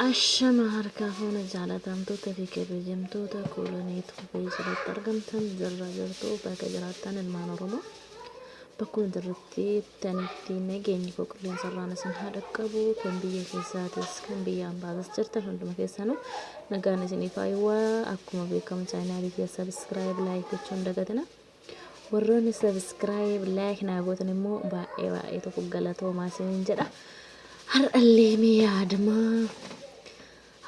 Ashama harkaa fuuna jaalatamtoota fi kabajamtoota koolanii Itoophiyaa jalatti argamtan jirra jirtu bakka jiraattan ilmaan Oromoo bakkuma jirrutti tanitti nageenyi qulqulleensa irraan isin haa dhaqqabu kan biyya keessaatis kan biyya ambaatis jirtan hunduma keessanuu nagaan isiniif haayyaa akkuma beekamu chaanaalii kiyya subscribe like gochuun dagatina warroonni subscribe like naa gootan immoo baay'ee tokko galatoomaa isiniin jedha har'allee mee yaadamaa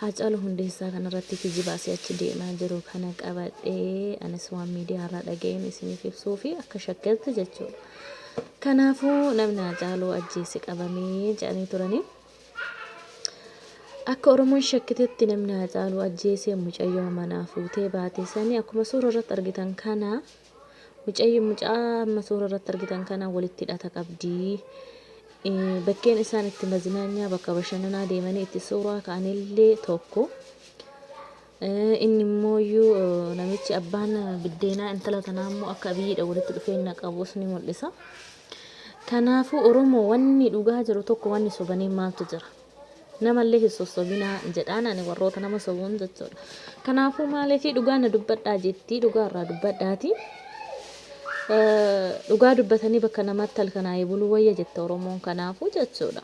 Hacalu hundeessaa kanarratti kijibaasii achi deemaa jiru kana qabadhee anis waan miidiyaa irraa dhaga'een isiniif ibsuu fi akka shakkeetti jechuudha. Kanaafuu namni Hacaaluu ajjeese qabamee jedhanii turanii. Akka Oromoon shakkitetti namni Hacaaluu ajjeese mucayyoo manaa fuutee baatee sanii akkuma suura irratti argitan kana mucaa suura irratti argitan kana walitti hidhata qabdi. Bakkeen isaan itti mazinaanyaa bakka bashannanaa deemanii itti suuraa ka'anillee tokko inni immoo namichi abbaan biddeenaa intala tanaa immoo akka biyyiidha walitti dhufeenya qabus ni mul'isa. Kanaafuu Oromoo wanni dhugaa jiru tokko wanni sobanii maaltu jira namallee hin sossobinaa jedhaan ani warroota nama sobuun jechuudha. Kanaafuu maaliifii dhugaa na dubbadhaa jettii dhugaa irraa dubbadhaati. Dhugaa dubbatanii bakka namatti halkanaa'ee buluu wayya jette Oromoon kanaafuu jechuudha.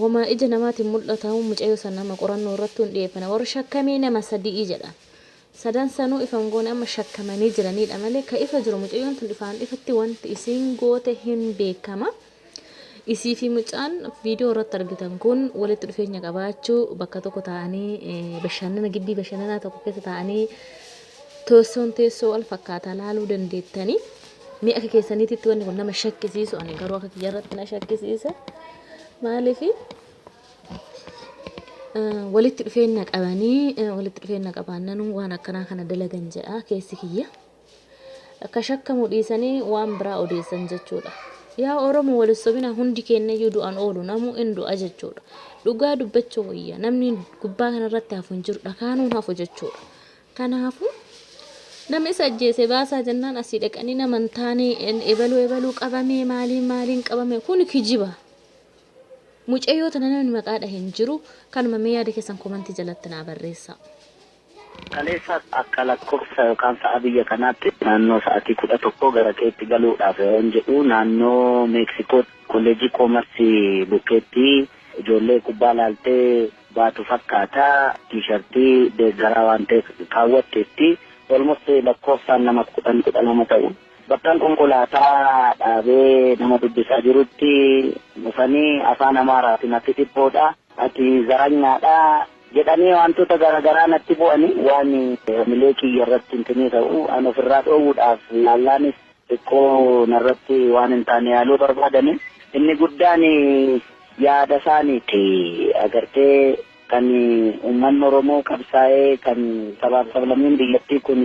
Wama ija namaatiin mul'atamu mucayyoo san nama qorannoo irratti hundeeffame warra shakkamee nama sadii jedhan. Sadan sanuu ifan goone amma shakkamanii jiranidha malee ka ifa jiru mucayyoon tun ifaan ifatti wanti isiin goote hin beekama. Isii fi mucaan viidiyoo irratti argitan kun walitti dhufeenya qabaachuu bakka tokko ta'anii bashannana gibbii bashannanaa tokko keessa ta'anii Toson teessoo wal fakkaataa laaluu dandeettanii mi'a akka keessaniitti wanni kun nama shakkisiisu ani garuu akka kiyyaarratti na shakkisiisa maaliifi walitti dhufeenya qabaannan waan akkanaa kana dalagan jedha keessi kiyya akka shakkamu dhiisanii waan biraa odeessan jechuudha. Yaa Oromoo wal sobina hundi kennayyuu du'an oolu namuu hin du'a jechuudha. Dhugaa dubbachuu wayya namni gubbaa kanarratti hafu hin jiru dhakaanuun hafu jechuudha. Kanaafuu namni isa ajjeese baasaa jennaan asii dhaqanii naman taane ebaluu qabamee maaliin qabame kun kijiba. Mucayyoo tana namni maqaadha hin jiru kanuma mee yaada keessan komantii jalatti naa barreessaa. Kaleessa akka lakkoofsa yookaan sa'a biyya kanaatti naannoo sa'aatii 11 gara keetti galuudhaaf yoon jedhu naannoo Meeksikoo kolleejii koomarsii bukkeetti ijoollee kubbaa laaltee baatu fakkaata tiishartii deeggaraa waan ta'eef kaawwatteetti. Almost lakkoofsaan nama 10 ta'u bakkaan konkolaataa dhaabee nama dubbisaa jirutti dhufanii afaan Amaaraatiin ati dhiphoodha ati zaranyaadha jedhanii wantoota garaagaraa natti bu'anii waan milee kiyya irratti hintinii ta'u an ofirraa dhoowwuudhaaf laallaanis xiqqoo narratti waan hin taane yaaluu barbaadani inni guddaan yaada isaaniiti agartee kan uummanni Oromoo qabsaa'ee kan sabaaf sablammiin biyyattii kun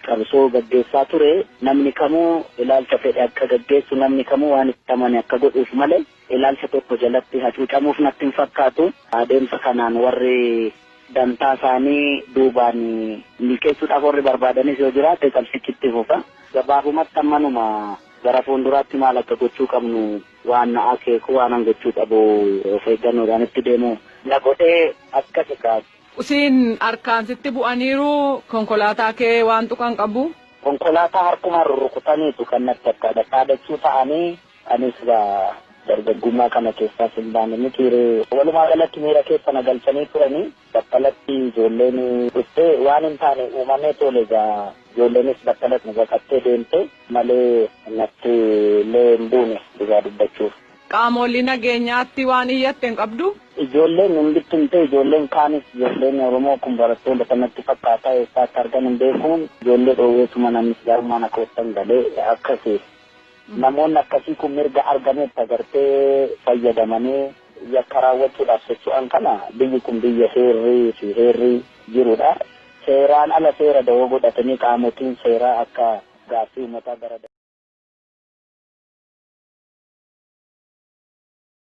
qabsoo gaggeessaa ture namni kamuu ilaalcha fedhe akka gaggeessu namni kamuu waan itti amane akka godhuuf malee ilaalcha tokko jalatti hacuucamuuf natti hin fakkaatu. Adeemsa kanaan warri dantaa isaanii duubaan milkeessuudhaaf warri barbaadanis yoo jiraate qabsichitti fufa. Gabaabumatti ammanuma gara fuulduraatti maal akka gochuu qabnu waan akeeku waan gochuu qabu of eeggannoodhaan itti deemu. Nagodee akkasi kaasa. Usiin harkaan sitti bu'aniiru konkolaataa kee waan tuqan qabu? Konkolaataa harkuma rurrukutaniitu kan natti akka dhaadachuu ta'anii anis dargaggummaa kana keessaa hin baane ni ture. Walumaa galatti miira keessa na galchanii turanii battalatti ijoolleen dhuftee waan hin taane uumamee tole egaa ijoolleenis battalatti baqattee deemte malee natti illee hin buune dhugaa dubbachuuf. Qaamolli nageenyaatti waan iyyatte hin qabdu? Ijoolleen hin bittimte ijoolleen kaanis ijoolleen Oromoo kun barattoota kanatti fakkaataa eessaatti argan hin beekuun ijoollee dhoowweesuma namnis gaarummaan akka wattan galee akkasii namoonni akkasii kun mirga argametti agartee fayyadamanii yakka raawwachuudhaaf socho'an kana biyyi kun biyya heerrii jirudha. Seeraan ala seera dawoo godhatanii qaamotiin seeraa akka gaaffii uummataa bara